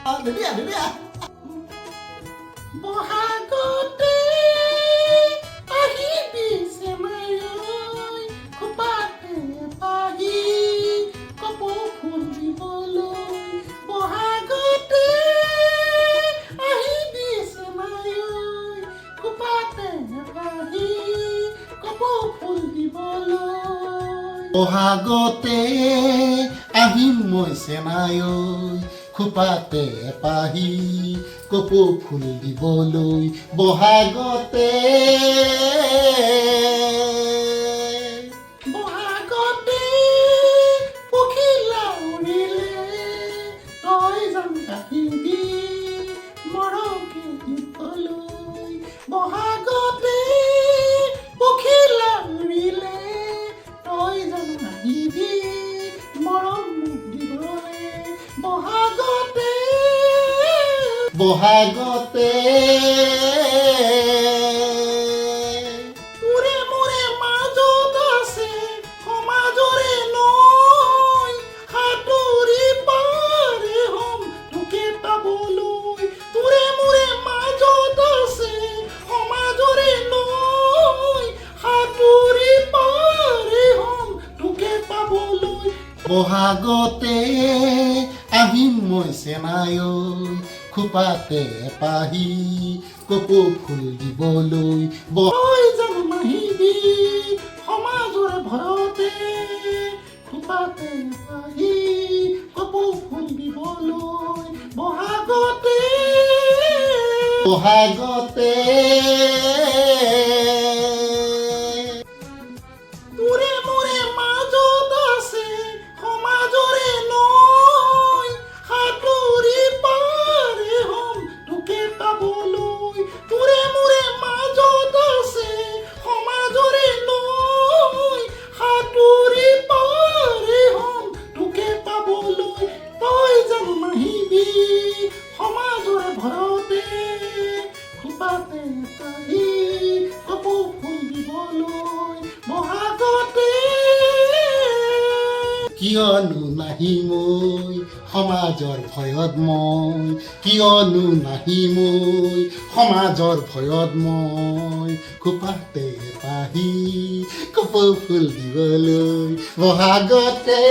ধুনীয়া বহাগতে আহিবি চেমাই খোপাতে পাহি কপৌ ফুল দিবলৈ বহাগতে আহিবি চেমাই খোপাতে পাহি কপৌ ফুল দিবলৈ বহাগতে আহিম মই চেনাই খোপাতে পাহি কপৌ ফুল দিবলৈ বহাগতে বহাগতে পখিলা উৰিলে তই জান আহিবি মৰমকে দিবলৈ বহাগতে পখিলা উৰিলে তই জান আহিবি মৰম মোক দিবলৈ বহাগতে বহাগতে তোৰে মোৰে মাজত আছে সমাজৰে নৈ সাঁতুৰি পাৰে হম তোকে পাবলৈ তোৰে মোৰে মাজত আছে সমাজৰে নৈ সাঁতুৰি পাৰে হম তোকে পাবলৈ বহাগতে আহিম মই চেনাই খোপাতে পাহি কপৌ ফুল দিবলৈ তই জানো নাহিবি সমাজৰে ভয়তে খোপাতে পাহি কপৌ ফুল দিবলৈ বহাগতে বহাগতে তোৰে মোৰে মাজত আছে সমাজৰে নৈ সাঁতুৰি পাৰে হম তোকে পাবলৈ তোৰে মোৰে মাজত আছে সমাজৰে নৈ সাঁতুৰি পাৰে হম তোকে পাবলৈ তই জানো নাহিবি সমাজৰে ভয়তে খোপাতে পাহি কপৌ ফুল দিবলৈ বহাগতে কিয়নো নাহি মই সমাজৰ ভয়ত মই কিয়নো নাহি মই সমাজৰ ভয়ত মই খোপাতে পাহি কপৌ ফুল দিবলৈ বহাগতে